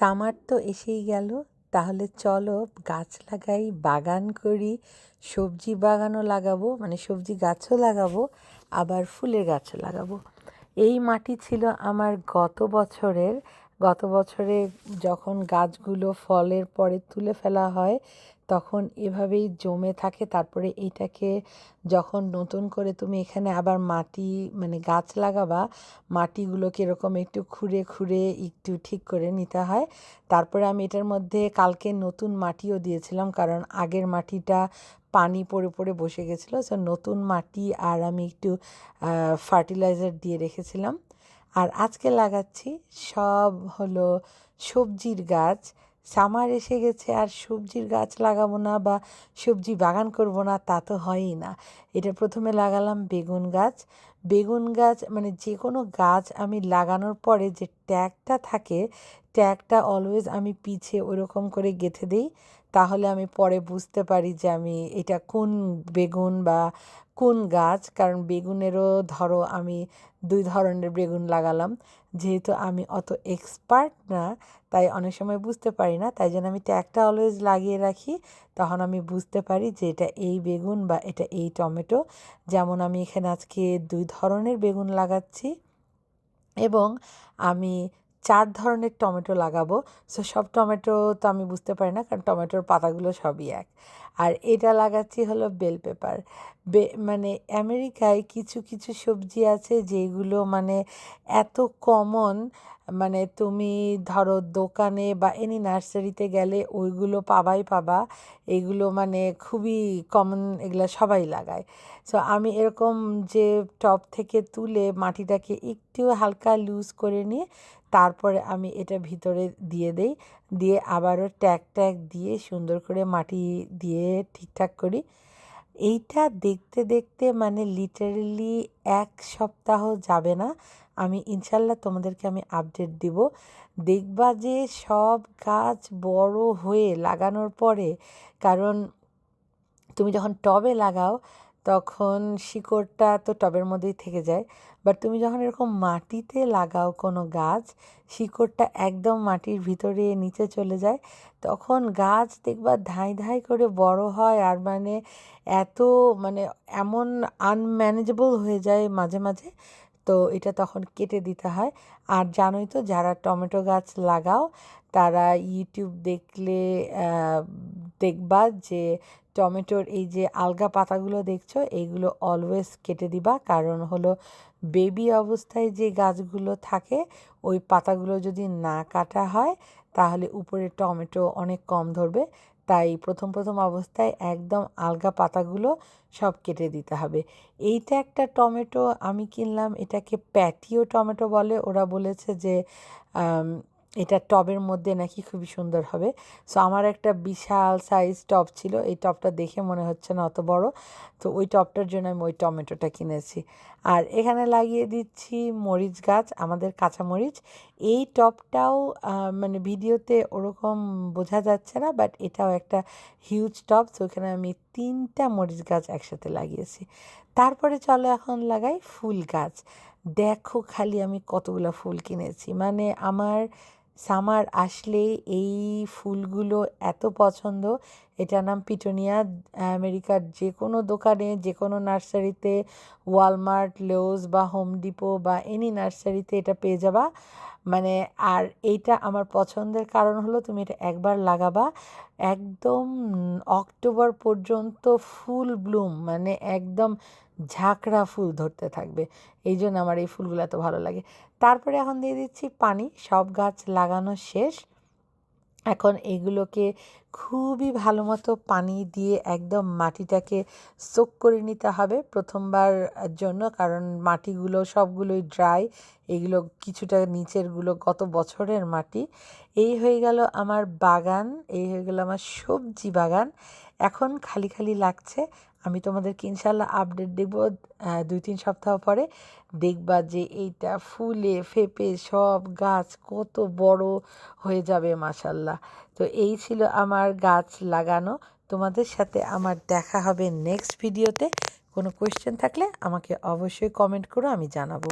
Summer তো এসেই গেল, তাহলে চলো গাছ লাগাই, বাগান করি। সবজি বাগানও লাগাবো, মানে সবজি গাছও লাগাবো, আবার ফুলের গাছও লাগাবো। এই মাটি ছিল আমার গত বছরে যখন গাছগুলো ফলের পরে তুলে ফেলা হয় তখন এভাবেই জমে থাকে। তারপরে এইটাকে যখন নতুন করে তুমি এখানে আবার মাটি, মানে গাছ লাগাবা, মাটিগুলোকে এরকম একটু খুঁড়ে খুঁড়ে একটু ঠিক করে নিতে হয়। তারপরে আমি এটার মধ্যে কালকে নতুন মাটিও দিয়েছিলাম, কারণ আগের মাটিটা পানি পড়ে পড়ে বসে গেছিলো। সো নতুন মাটি আর আমি একটু ফার্টিলাইজার দিয়ে রেখেছিলাম। আর আজকে লাগাচ্ছি সব হলো সবজির গাছ। সামার এসে গেছে আর সবজির গাছ লাগাবো না বা সবজি বাগান করব না, তা তো হয়ই না। এটা প্রথমে লাগালাম বেগুন গাছ, মানে যে কোনো গাছ আমি লাগানোর পরে যে ট্যাগটা থাকে, ট্যাগটা অলওয়েজ আমি পিছে ওইরকম করে গেঁথে দিই, তাহলে আমি পরে বুঝতে পারি যে আমি এটা কোন বেগুন বা কোন গাছ। কারণ বেগুনেরও ধরো আমি 2 ধরনের বেগুন লাগালাম, যেহেতু আমি অত এক্সপার্ট না তাই অনেক সময় বুঝতে পারি না, তাই জন্য আমি ট্যাগটা অলওয়েজ লাগিয়ে রাখি, তখন আমি বুঝতে পারি যে এটা এই বেগুন বা এটা এই টমেটো। যেমন আমি এখানে আজকে 2 ধরনের বেগুন লাগাচ্ছি এবং আমি 4 ধরনের টমেটো লাগাবো। সো সব টমেটো তো আমি বুঝতে পারি না, কারণ টমেটোর পাতাগুলো সবই এক। আর এটা লাগাচ্ছি হলো বেল পেপার। মানে আমেরিকায় কিছু কিছু সবজি আছে যেগুলো মানে এত কমন, মানে তুমি ধরো দোকানে বা এনি নার্সারিতে গেলে ওইগুলো পাবা। এগুলো মানে খুবই কমন, এগুলো সবাই লাগায়। সো আমি এরকম যে টব থেকে তুলে মাটিটাকে একটু হালকা লুজ করে নিয়ে তারপরে আমি এটা ভিতরে দিয়ে আবারও ট্যাগ দিয়ে সুন্দর করে মাটি দিয়ে ঠিকঠাক করি। এইটা দেখতে দেখতে মানে লিটারেলি 1 সপ্তাহ যাবে না, আমি ইনশাল্লাহ তোমাদেরকে আমি আপডেট দিব। দেখবা যে সব গাছ বড় হয়ে লাগানোর পরে, কারণ তুমি যখন টবে লাগাও তখন শিকড়টা তো টবের মধ্যেই থেকে যায়, বাট তুমি যখন এরকম মাটিতে লাগাও কোনো গাছ, শিকড়টা একদম মাটির ভিতরে নিচে চলে যায়, তখন গাছ দেখবা ধাঁই ধাঁই করে বড় হয়। আর মানে এত মানে এমন আনম্যানেজেবল হয়ে যায় মাঝে মাঝে, তো এটা তখন কেটে দিতে হয়। আর জানোই তো যারা টমেটো গাছ লাগাও তারা ইউটিউব দেখলে দেখবা যে টমেটোর এই যে আলগা পাতাগুলো দেখছো এইগুলো অলওয়েজ কেটে দিবা, কারণ হলো বেবি অবস্থায় যে গাছগুলো থাকে ওই পাতাগুলো যদি না কাটা হয় তাহলে উপরে টমেটো অনেক কম ধরবে। তাই প্রথম অবস্থায় একদম আলগা পাতাগুলো সব কেটে দিতে হবে। এইটা একটা টমেটো আমি কিনলাম, এটাকে প্যাটিও টমেটো বলে। ওরা বলেছে যে এটা টবের মধ্যে নাকি খুবই সুন্দর হবে। সো আমার একটা বিশাল সাইজ টব ছিল, এই টবটা দেখে মনে হচ্ছে না অত বড়, তো ওই টবটার জন্য আমি ওই টমেটোটা কিনেছি। আর এখানে লাগিয়ে দিচ্ছি মরিচ গাছ, আমাদের কাঁচা মরিচ। এই টবটাও মানে ভিডিওতে ওরকম বোঝা যাচ্ছে না, বাট এটাও একটা হিউজ টব। তো এখানে আমি 3টা মরিচ গাছ একসাথে লাগিয়েছি। তারপরে চলো এখন লাগাই ফুল গাছ। দেখো খালি আমি কতগুলো ফুল কিনেছি, মানে আমার সামার আসলে এই ফুলগুলো এত পছন্দ। এটার নাম পিটুনিয়া। আমেরিকার যে কোনো দোকানে, যে কোনো নার্সারিতে, ওয়ালমার্ট, লোজ বা হোম ডিপো বা এনি নার্সারিতে এটা পেয়ে যাবা। মানে আর এইটা আমার পছন্দের কারণ হলো তুমি এটা একবার লাগাবা একদম অক্টোবর পর্যন্ত ফুল ব্লুম, মানে একদম ঝাঁকড়া ফুল ধরতে থাকবে। এই জন্য আমার এই ফুলগুলো এত ভালো লাগে। তারপরে এখন দিয়ে দিচ্ছি পানি। সব গাছ লাগানো শেষ, এখন এগুলোকে খুবই ভালো মতো পানি দিয়ে একদম মাটিটাকে সোক করে নিতে হবে প্রথমবার জন্য, কারণ মাটিগুলো সবগুলোই ড্রাই, এগুলো কিছুটা নিচেরগুলো গত বছরের মাটি। এই হয়ে গেল আমার বাগান, এই হয়ে গেল আমার সবজি বাগান। এখন খালি খালি লাগছে। আমি তোমাদেরকে ইনশাল্লাহ আপডেট দেব 2-3 সপ্তাহ পরে। দেখবা যে এইটা ফুলে ফেপে সব গাছ কত বড় হয়ে যাবে মাশাল্লাহ। তো এই ছিল আমার গাছ লাগানো। তোমাদের সাথে আমার দেখা হবে নেক্সট ভিডিওতে। কোনো কোয়েশ্চেন থাকলে আমাকে অবশ্যই কমেন্ট করো, আমি জানাবো।